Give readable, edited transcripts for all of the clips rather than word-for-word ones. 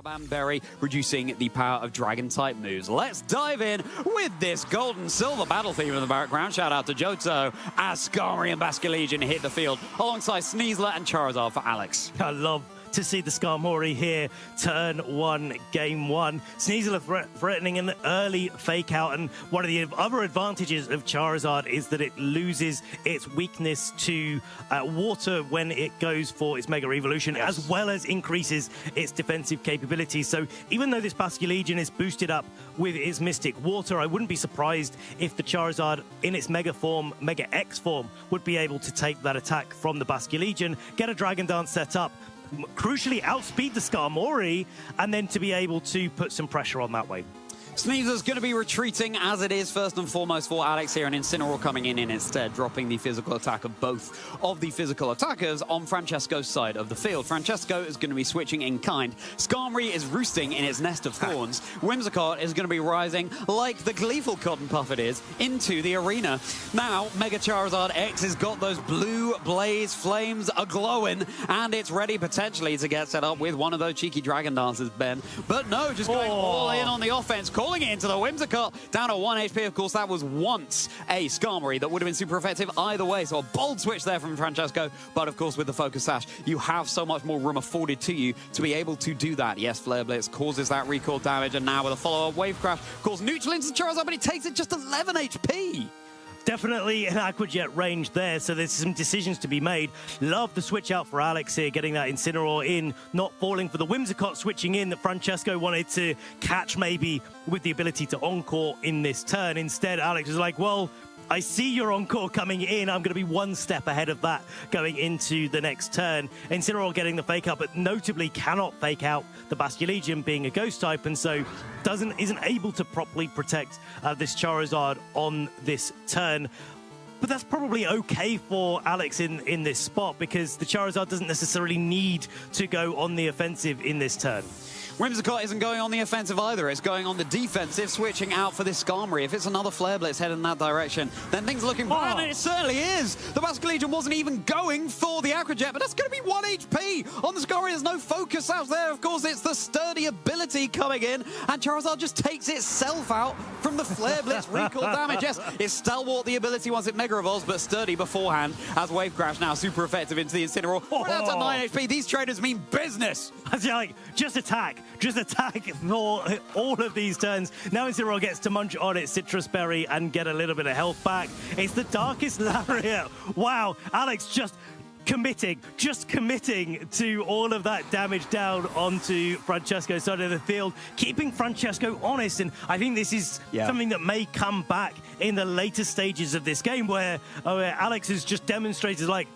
Shaban Berry, reducing the power of Dragon-type moves. Let's dive in with this gold and silver battle theme in the background. Shout out to Soto as Skarmory and Basculegion hit the field alongside Sneasler and Charizard for Alex. I love to see the Skarmory here, turn one, game one. Sneasler threatening an early fake out, and one of the other advantages of Charizard is that it loses its weakness to water when it goes for its Mega Evolution, as well as increases its defensive capabilities. So even though this Basculegion is boosted up with its Mystic Water, I wouldn't be surprised if the Charizard in its Mega form, Mega X form, would be able to take that attack from the Basculegion, get a Dragon Dance set up, crucially outspeed the Skarmory, and then to be able to put some pressure on that way. Sneasler's going to be retreating as it is first and foremost for Alex here, and Incineroar coming in instead, dropping the physical attack of both of the physical attackers on Francesco's side of the field. Francesco is going to be switching in kind. Skarmory is roosting in its nest of thorns. Whimsicott is going to be rising like the gleeful Cotton Puffet is into the arena. Now, Mega Charizard X has got those blue blaze flames a-glowing, and it's ready potentially to get set up with one of those cheeky Dragon Dances, Ben. But no, just going all in on the offense. Calling it into the Whimsicott, down to 1 HP. Of course, that was once a Skarmory that would have been super effective either way. So a bold switch there from Francesco. But of course, with the Focus Sash, you have so much more room afforded to you to be able to do that. Yes, Flare Blitz causes that recall damage. And now with a follow-up Wave Crash, of course, neutral into Charizard, but it takes it just 11 HP. Definitely an Aqua Jet range there, so there's some decisions to be made. Love the switch out for Alex here, getting that Incineroar in, not falling for the Whimsicott switching in that Francesco wanted to catch maybe with the ability to Encore in this turn. Instead, Alex is like, well, I see your Encore coming in. I'm going to be one step ahead of that going into the next turn. Incineroar getting the fake out, but notably cannot fake out the Basculegion being a ghost type, and so isn't able to properly protect this Charizard on this turn. But that's probably okay for Alex in this spot, because the Charizard doesn't necessarily need to go on the offensive in this turn. Whimsicott isn't going on the offensive either. It's going on the defensive, switching out for this Skarmory. If it's another Flare Blitz headed in that direction, then things are looking bad, and it certainly is. The Basculegion wasn't even going for the Aqua Jet, but that's going to be 1 HP on the Skarmory. There's no Focus out there. Of course, it's the sturdy ability coming in, and Charizard just takes itself out from the Flare Blitz recall damage. Yes, it's Stalwart the ability once it Mega Evolves, but sturdy beforehand as Wave Crash now super effective into the Incineroar. We're down to 9 HP. These traders mean business. Like, just attack for all of these turns. Now Incineroar gets to munch on its Citrus Berry and get a little bit of health back. It's the Darkest Lariat. Wow, Alex just committing to all of that damage down onto Francesco's side of the field, keeping Francesco honest. And I think this is something that may come back in the later stages of this game, where Alex has just demonstrated, like,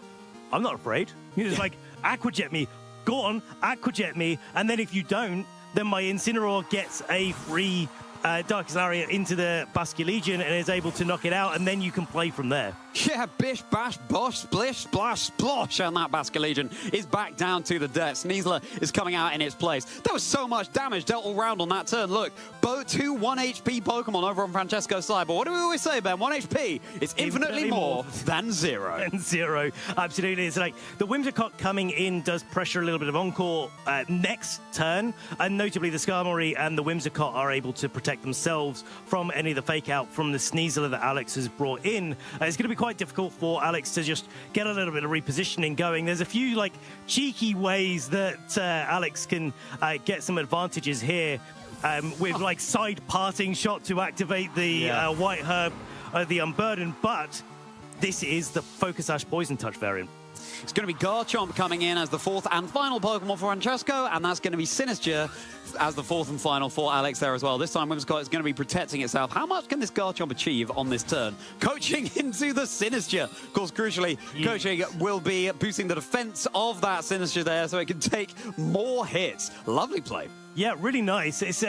I'm not afraid. He's like, Aqua Jet me. Go on, Aqua Jet me, and then if you don't, then my Incineroar gets a free Darkest Lariat into the Basculegion and is able to knock it out, and then you can play from there. Yeah, bish, bash, bosh, splish, splash, splosh, and that Basculegion is back down to the dirt. Sneasler is coming out in its place. There was so much damage dealt all round on that turn. Look, both 2 1 HP Pokemon over on Francesco's side, but what do we always say, Ben? 1 HP is infinitely more than 0. Than 0, absolutely. It's like the Whimsicott coming in does pressure a little bit of Encore next turn, and notably the Skarmory and the Whimsicott are able to protect themselves from any of the fake out from the Sneasler that Alex has brought in. It's going to be quite difficult for Alex to just get a little bit of repositioning going. There's a few like cheeky ways that Alex can get some advantages here with like side parting shot to activate the White Herb, the Unburden, but this is the Focus Sash Poison Touch variant. It's going to be Garchomp coming in as the 4th and final Pokemon for Francesco, and that's going to be Sinistcha as the 4th and final for Alex there as well. This time, Whimsicott is going to be protecting itself. How much can this Garchomp achieve on this turn? Coaching into the Sinistcha. Of course, crucially, coaching will be boosting the defense of that Sinistcha there so it can take more hits. Lovely play. Yeah, really nice. It's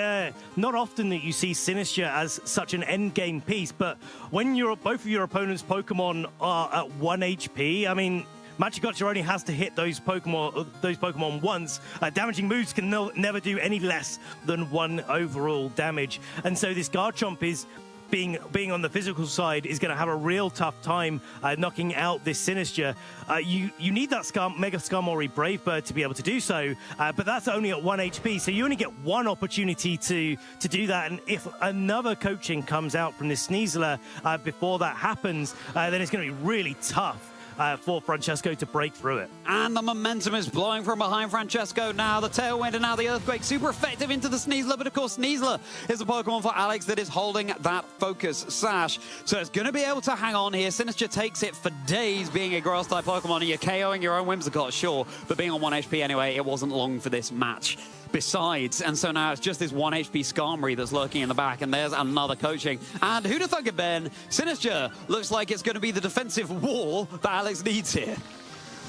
not often that you see Sinistcha as such an endgame piece, but when both of your opponent's Pokemon are at 1 HP, I mean, Magurno only has to hit those Pokemon once. Damaging moves can never do any less than 1 overall damage. And so this Garchomp is being on the physical side, is going to have a real tough time knocking out this Sinister. You need that Mega Skarmory Brave Bird to be able to do so, but that's only at 1 HP, so you only get one opportunity to do that. And if another coaching comes out from this Sneasler before that happens, then it's going to be really tough for Francesco to break through it. And the momentum is blowing from behind Francesco now. The Tailwind and now the Earthquake, super effective into the Sneasler, but of course Sneasler is a Pokemon for Alex that is holding that Focus Sash. So it's going to be able to hang on here. Sinister takes it for days being a Grass-type Pokemon, and you're KOing your own Whimsicott, sure, but being on 1 HP anyway, it wasn't long for this match. Besides, and so now it's just this 1 HP Skarmory that's lurking in the back, and there's another coaching. And who'd have thunk it, Ben? Sinister looks like it's going to be the defensive wall that Alex needs here.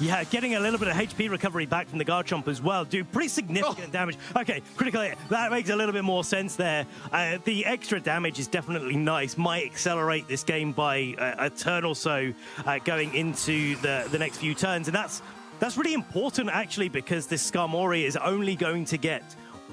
Yeah, getting a little bit of HP recovery back from the Garchomp as well. Do pretty significant damage. Okay, critical hit. That makes a little bit more sense there. The extra damage is definitely nice. Might accelerate this game by a turn or so going into the next few turns. And that's really important, actually, because this Skarmory is only going to get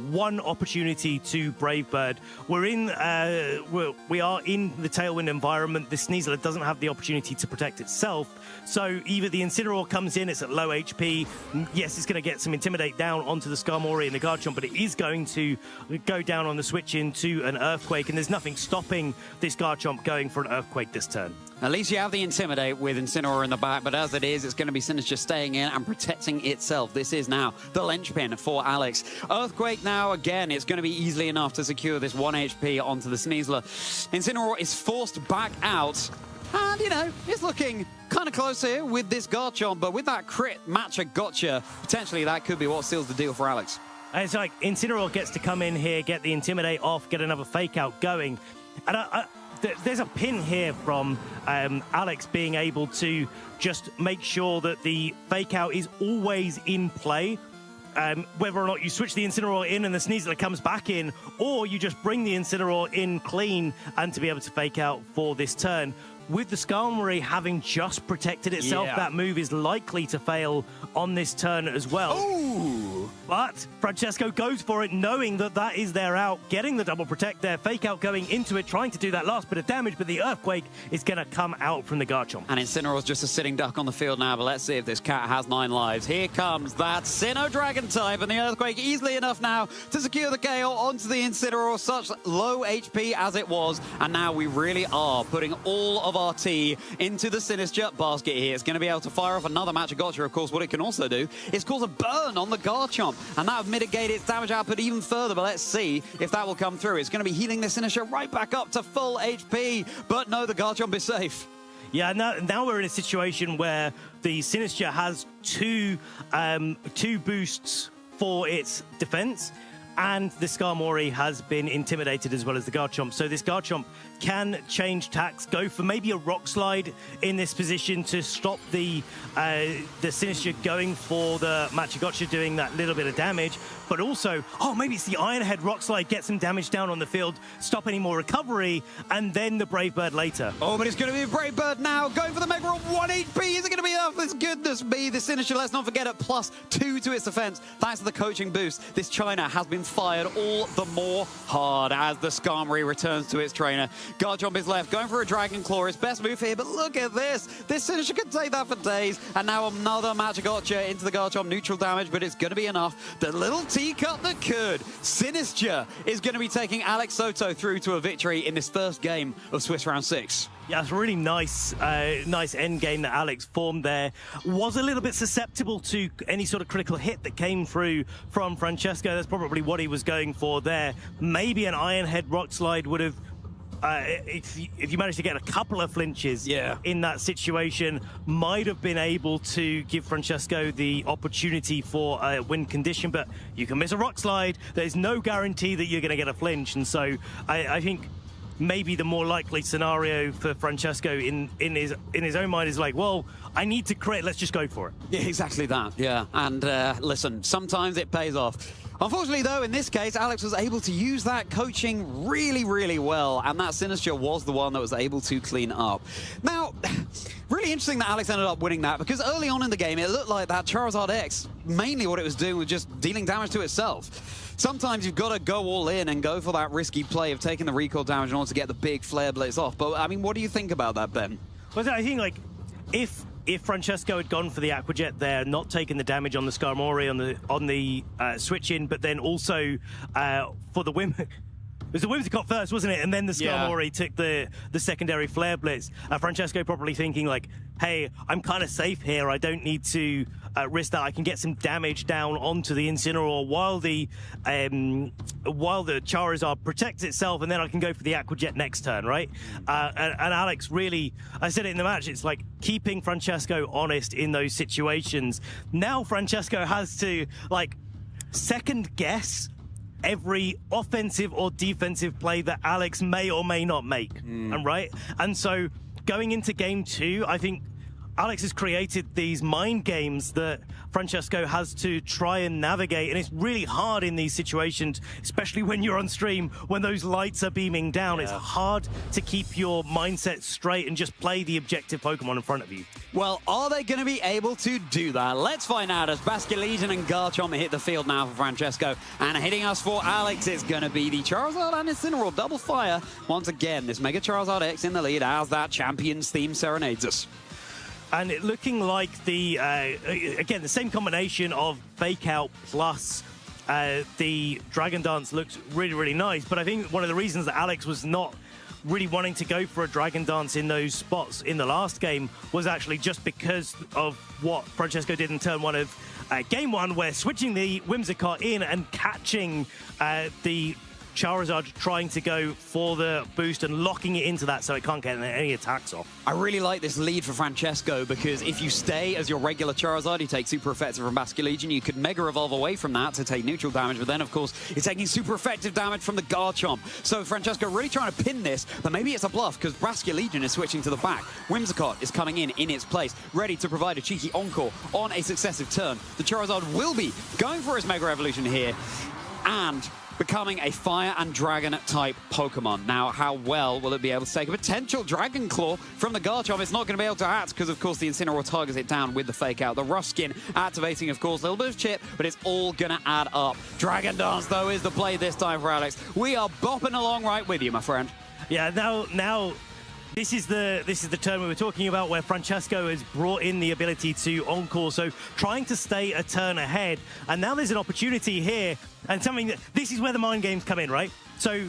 one opportunity to Brave Bird. We are in the Tailwind environment. This Sneasler doesn't have the opportunity to protect itself. So either the Incineroar comes in, it's at low HP. Yes, it's going to get some Intimidate down onto the Skarmory and the Garchomp, but it is going to go down on the switch into an Earthquake, and there's nothing stopping this Garchomp going for an Earthquake this turn. At least you have the Intimidate with Incineroar in the back, but as it is, it's going to be Sinister staying in and protecting itself. This is now the linchpin for Alex. Earthquake now, again, it's going to be easily enough to secure this 1 HP onto the Sneasler. Incineroar is forced back out, and, you know, it's looking kind of close here with this Garchomp, but with that crit matcher gotcha, potentially that could be what seals the deal for Alex. It's like Incineroar gets to come in here, get the Intimidate off, get another Fake Out going, and there's a pin here from Alex being able to just make sure that the Fake Out is always in play. Whether or not you switch the Incineroar in and the Sneasler comes back in, or you just bring the Incineroar in clean and to be able to Fake Out for this turn. With the Skarmory having just protected itself, that move is likely to fail on this turn as well. Ooh. But Francesco goes for it, knowing that that is their out, getting the double protect there, Fake Out going into it, trying to do that last bit of damage, but the Earthquake is going to come out from the Garchomp. And Incineroar's just a sitting duck on the field now, but let's see if this cat has 9 lives. Here comes that Sinnoh Dragon type, and the Earthquake easily enough now to secure the KO onto the Incineroar, such low HP as it was, and now we really are putting all of our tea into the Sinister basket here. It's going to be able to fire off another match of Gotcha. Of course, what it can also do is cause a burn on the Garchomp, and that would mitigate its damage output even further, but let's see if that will come through. It's going to be healing the Sinister right back up to full HP, but no, the Garchomp is safe. Yeah, now we're in a situation where the Sinister has two boosts for its defense, and the Skarmory has been intimidated as well as the Garchomp. So this Garchomp can change tacks, go for maybe a Rock Slide in this position to stop the Sinister going for the Machigotcha, doing that little bit of damage. But also, maybe it's the Iron Head Rock Slide, get some damage down on the field, stop any more recovery, and then the Brave Bird later. Oh, but it's going to be a Brave Bird now, going for the Mega Roll, 1 HP. Is it going to be enough? This goodness me, the Sinister, let's not forget it, +2 to its defense. Thanks to the coaching boost, this China has been fired all the more hard as the Skarmory returns to its trainer. Garchomp is left, going for a Dragon Claw, its best move here, but look at this. This Sinister can take that for days, and now another Machigotcha into the Garchomp, neutral damage, but it's going to be enough. The little teacup that could. Sinister is going to be taking Alex Soto through to a victory in this first game of Swiss Round 6. Yeah, it's a really nice end game that Alex formed there. Was a little bit susceptible to any sort of critical hit that came through from Francesco. That's probably what he was going for there. Maybe an Iron Head Rock Slide would have, if you managed to get a couple of flinches in that situation, might have been able to give Francesco the opportunity for a win condition, but you can miss a Rock Slide. There's no guarantee that you're going to get a flinch, and so I think maybe the more likely scenario for Francesco in his own mind is like, well, I need to crit, let's just go for it. Yeah, exactly that, yeah. And listen, sometimes it pays off. Unfortunately, though, in this case, Alex was able to use that coaching really, really well, and that Sinister was the one that was able to clean up. Now, really interesting that Alex ended up winning that, because early on in the game, it looked like that Charizard X, mainly what it was doing was just dealing damage to itself. sometimes you've got to go all in and go for that risky play of taking the recoil damage in order to get the big flare blitz off. But, I mean, what do you think about that, Ben? Well, I think, like, if Francesco had gone for the Aquajet there, not taken the damage on the Skarmory on the switch in, but then also for the it was the Whimsicott first, wasn't it? And then the Skarmory took the secondary Flare Blitz. Francesco probably thinking like, hey, I'm kind of safe here. I don't need to risk that. I can get some damage down onto the Incineroar while the Charizard protects itself, and then I can go for the Aquajet next turn, right? And Alex really, I said it in the match, it's like keeping Francesco honest in those situations. Now Francesco has to like second guess every offensive or defensive play that Alex may or may not make, and right? And so going into game 2, I think Alex has created these mind games that Francesco has to try and navigate, and it's really hard in these situations, especially when you're on stream, when those lights are beaming down. It's hard to keep your mindset straight and just play the objective Pokemon in front of you. Well, are they going to be able to do that? Let's find out as Basculegion and Garchomp hit the field now for Francesco, and hitting us for Alex is going to be the Charizard and Incineroar double fire. Once again, this Mega Charizard X in the lead as that Champions theme serenades us. And it looking like the, again, the same combination of Fake Out plus the Dragon Dance looks really, really nice. But I think one of the reasons that Alex was not really wanting to go for a Dragon Dance in those spots in the last game was actually just because of what Francesco did in turn 1 of game 1, where switching the Whimsicott in and catching the Charizard trying to go for the boost and locking it into that so it can't get any attacks off. I really like this lead for Francesco because if you stay as your regular Charizard, you take super effective from Basculegion, you could Mega Evolve away from that to take neutral damage, but then of course you're taking super effective damage from the Garchomp. So Francesco really trying to pin this, but maybe it's a bluff because Basculegion is switching to the back. Whimsicott is coming in its place, ready to provide a cheeky Encore on a successive turn. The Charizard will be going for his Mega Evolution here and becoming a Fire and Dragon type Pokemon. Now, how well will it be able to take a potential Dragon Claw from the Garchomp? It's not going to be able to act because, of course, the Incineroar targets it down with the Fake Out. The Rough Skin activating, of course, a little bit of chip, but it's all going to add up. Dragon Dance, though, is the play this time for Alex. We are bopping along right with you, my friend. Yeah, now this is the turn we were talking about where Francesco has brought in the ability to Encore, so trying to stay a turn ahead. And now there's an opportunity here, and something that this is where the mind games come in, right? So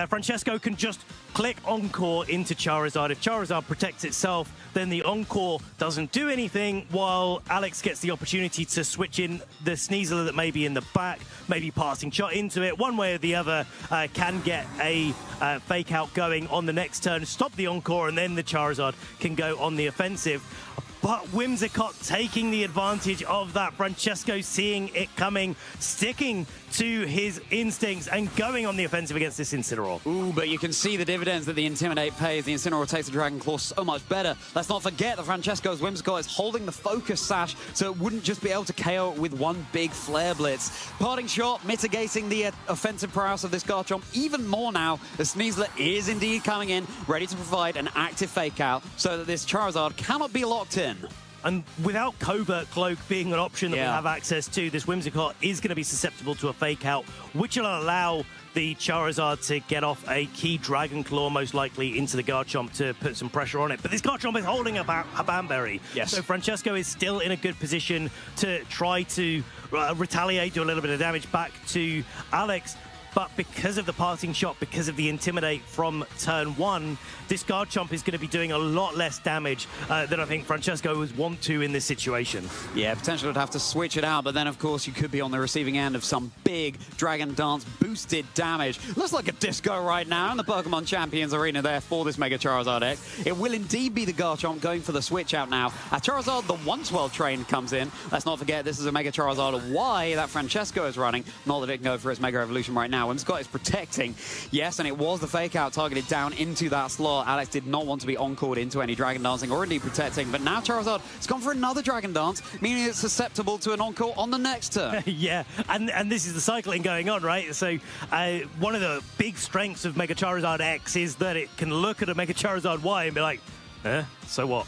Francesco can just click Encore into Charizard. If Charizard protects itself, then the Encore doesn't do anything, while Alex gets the opportunity to switch in the Sneasler that may be in the back, maybe passing shot into it. One way or the other can get a Fake Out going on the next turn, stop the Encore, and then the Charizard can go on the offensive. But Whimsicott taking the advantage of that. Francesco seeing it coming, sticking to his instincts and going on the offensive against this Incineroar. Ooh, but you can see the dividends that the Intimidate pays. The Incineroar takes the Dragon Claw so much better. Let's not forget that Francesco's Whimsicott is holding the Focus Sash, so it wouldn't just be able to KO it with one big Flare Blitz. Parting Shot mitigating the offensive prowess of this Garchomp even more now. The Sneasler is indeed coming in, ready to provide an active Fake Out so that this Charizard cannot be locked in. And without Covert Cloak being an option that we have access to, this Whimsicott is going to be susceptible to a Fake Out, which will allow the Charizard to get off a key Dragon Claw, most likely into the Garchomp to put some pressure on it. But this Garchomp is holding a Banberry. Yes. So Francesco is still in a good position to try to retaliate, do a little bit of damage back to Alex. But because of the Parting Shot, because of the Intimidate from turn 1, this Garchomp is going to be doing a lot less damage than I think Francesco would want to in this situation. Yeah, potentially would have to switch it out, but then, of course, you could be on the receiving end of some big Dragon Dance boosted damage. Looks like a disco right now in the Pokemon Champions Arena there for this Mega Charizard X. It will indeed be the Garchomp going for the switch out now. Charizard, the once well-trained, comes in. Let's not forget, this is a Mega Charizard Y that Francesco is running. Not that it can go for its Mega Evolution right now. Scott is protecting. Yes, and it was the Fake Out targeted down into that slot. Alex did not want to be encored into any Dragon Dancing or indeed protecting, but now Charizard has gone for another Dragon Dance, meaning it's susceptible to an encore on the next turn. Yeah, and this is the cycling going on, right? So one of the big strengths of Mega Charizard X is that it can look at a Mega Charizard Y and be like, So what?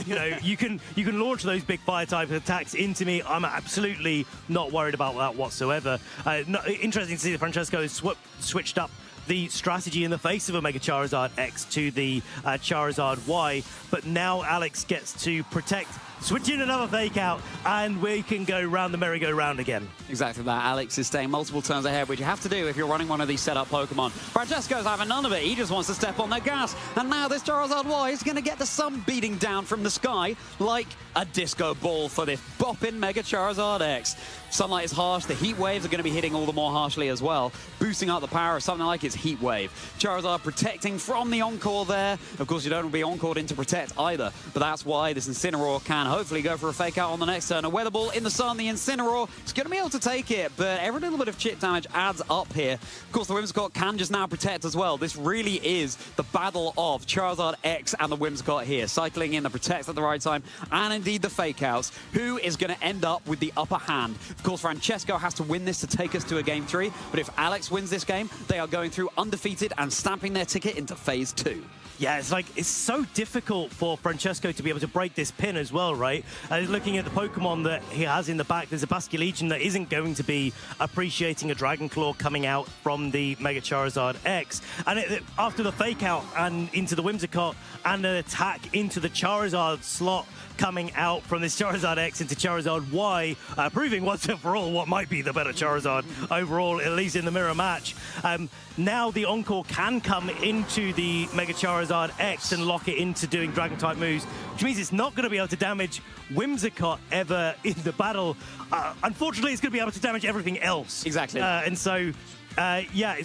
You know, you can launch those big fire type attacks into me. I'm absolutely not worried about that whatsoever. Interesting to see that Francesco has switched up the strategy in the face of a Mega Charizard X to the Charizard Y, but now Alex gets to protect, switch in another fake out, and we can go round the merry-go-round again. Exactly that. Alex is staying multiple turns ahead, which you have to do if you're running one of these setup Pokemon. Francesco's having none of it. He just wants to step on the gas. And now this Charizard Y is going to get the sun beating down from the sky like a disco ball for this bopping Mega Charizard X. Sunlight is harsh. The heat waves are going to be hitting all the more harshly as well, boosting up the power of something like its Heat Wave. Charizard protecting from the Encore there. Of course, you don't want to be Encored in to protect either, but that's why this Incineroar can hopefully go for a fake out on the next turn. A Weather Ball in the sun. The Incineroar is going to be able to take it, but every little bit of chip damage adds up here. Of course, the Whimsicott can just now protect as well. This really is the battle of Charizard X and the Whimsicott here, cycling in the protects at the right time, and indeed the fake outs. Who is going to end up with the upper hand? Of course, Francesco has to win this to take us to a Game 3, but if Alex wins this game, they are going through undefeated and stamping their ticket into Phase 2. Yeah, it's so difficult for Francesco to be able to break this pin as well, right? Looking at the Pokemon that he has in the back, there's a Basculegion that isn't going to be appreciating a Dragon Claw coming out from the Mega Charizard X. And after the fake out and into the Whimsicott and an attack into the Charizard slot coming out from this Charizard X into Charizard Y, proving once and for all what might be the better Charizard overall, at least in the mirror match. Now the Encore can come into the Mega Charizard X and lock it into doing Dragon-type moves, which means it's not going to be able to damage Whimsicott ever in the battle. Unfortunately, it's going to be able to damage everything else. Exactly. And so, yeah,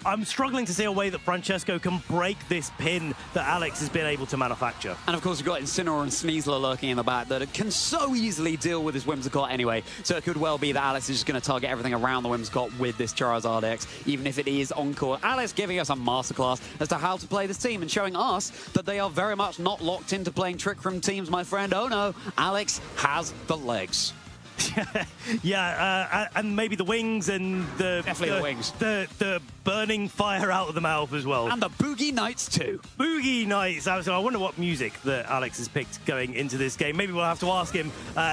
I'm struggling to see a way that Francesco can break this pin that Alex has been able to manufacture. And of course, you've got Incineroar and Sneasler lurking in the back that can so easily deal with his Whimsicott anyway. So it could well be that Alex is just going to target everything around the Whimsicott with this Charizard X, even if it is Encore. Alex giving us a masterclass as to how to play this team and showing us that they are very much not locked into playing Trick Room teams, my friend. Oh no, Alex has the legs. Yeah, and maybe the wings and definitely the wings, the burning fire out of the mouth as well, and the Boogie Nights too. Boogie Nights. So I wonder what music that Alex has picked going into this game. Maybe we'll have to ask him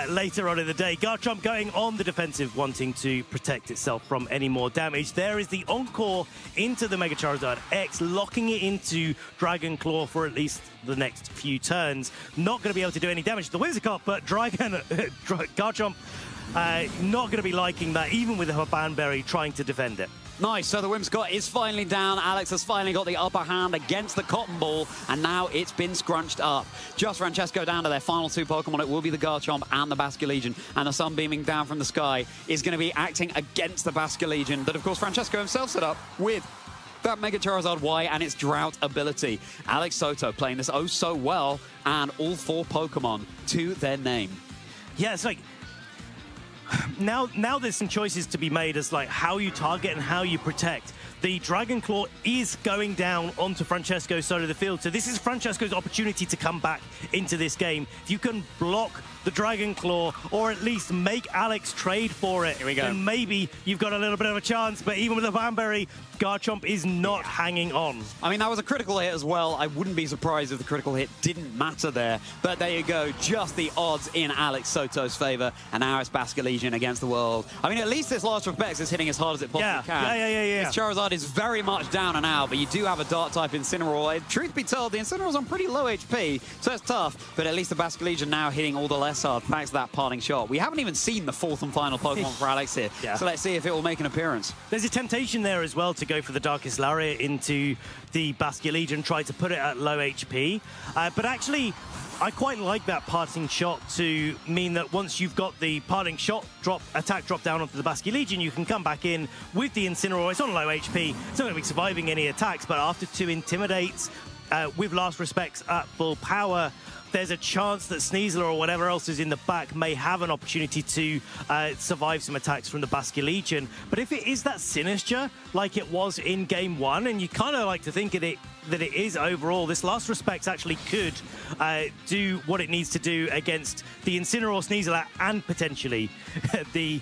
later on in the day. Garchomp going on the defensive, wanting to protect itself from any more damage. There is the Encore into the Mega Charizard X, locking it into Dragon Claw for at least the next few turns. Not going to be able to do any damage to the Whimsicott, but Garchomp not going to be liking that, even with her Banberry trying to defend it. Nice, so the Whimsicott is finally down. Alex has finally got the upper hand against the Cotton Ball, and now it's been scrunched up. Just Francesco down to their final two Pokemon. It will be the Garchomp and the Basculegion, and the sun beaming down from the sky is going to be acting against the Basculegion that, of course, Francesco himself set up with that Mega Charizard Y and its Drought ability. Alex Soto playing this oh so well, and all four Pokemon to their name. Yeah, it's like, now there's some choices to be made as like how you target and how you protect. The Dragon Claw is going down onto Francesco's side of the field, so this is Francesco's opportunity to come back into this game. If you can block the Dragon Claw, or at least make Alex trade for it, here we go, then maybe you've got a little bit of a chance, but even with the Banberry, Garchomp is not hanging on. I mean, that was a critical hit as well. I wouldn't be surprised if the critical hit didn't matter there, but there you go, just the odds in Alex Soto's favor, and now it's Basculegion against the world. I mean, at least this last Specs is hitting as hard as it possibly can. Yeah. This Charizard is very much down and out, but you do have a Dark-type Incineroar. Truth be told, the Incineroar's on pretty low HP, so it's tough, but at least the Basculegion now hitting all the less hard thanks to that parting shot. We haven't even seen the fourth and final Pokemon for Alex here, so let's see if it will make an appearance. There's a temptation there as well to go for the Darkest Lariat into the Basculegion, try to put it at low HP, but actually I quite like that parting shot to mean that once you've got the parting shot attack drop down onto the Basculegion, you can come back in with the Incineroar. It's on low HP, it's not going to be surviving any attacks, but after two Intimidates with Last Respects at full power, there's a chance that Sneasler or whatever else is in the back may have an opportunity to survive some attacks from the Basculegion. But if it is that Sinistra, like it was in Game 1, and you kind of like to think of it that it is overall, this Last Respects actually could do what it needs to do against the Incineroar Sneasel and potentially the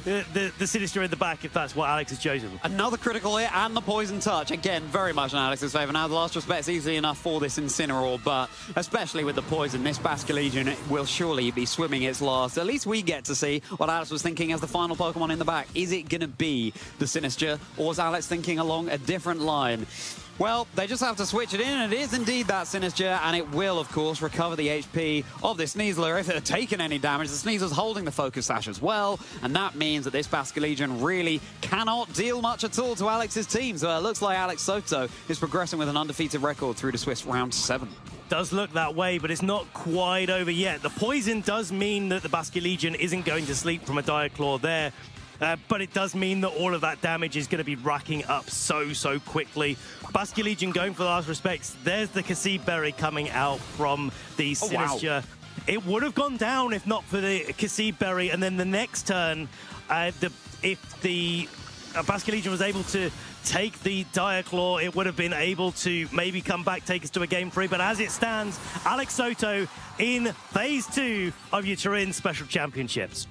the Sinister in the back, if that's what Alex has chosen. Another critical hit and the Poison Touch. Again, very much in Alex's favour. Now, the Last Respect's easy enough for this Incineroar, but especially with the Poison, this Basculegion will surely be swimming its last. At least we get to see what Alex was thinking as the final Pokemon in the back. Is it going to be the Sinister, or was Alex thinking along a different line? Well, they just have to switch it in, and it is indeed that Sinister, and it will, of course, recover the HP of this Sneasler if it had taken any damage. The Sneasler's holding the Focus Sash as well, and that means that this Basculegion really cannot deal much at all to Alex's team. So it looks like Alex Soto is progressing with an undefeated record through to Swiss round 7. Does look that way, but it's not quite over yet. The poison does mean that the Basculegion isn't going to sleep from a Dire Claw there. But it does mean that all of that damage is going to be racking up so quickly. Basculegion going for the Last Respects. There's the Kasib Berry coming out from the Sinister. Wow. It would have gone down if not for the Kasib Berry. And then the next turn, if the Basculegion was able to take the Dire Claw, it would have been able to maybe come back, take us to a Game 3. But as it stands, Alex Soto in Phase 2 of your Turin Special Championships.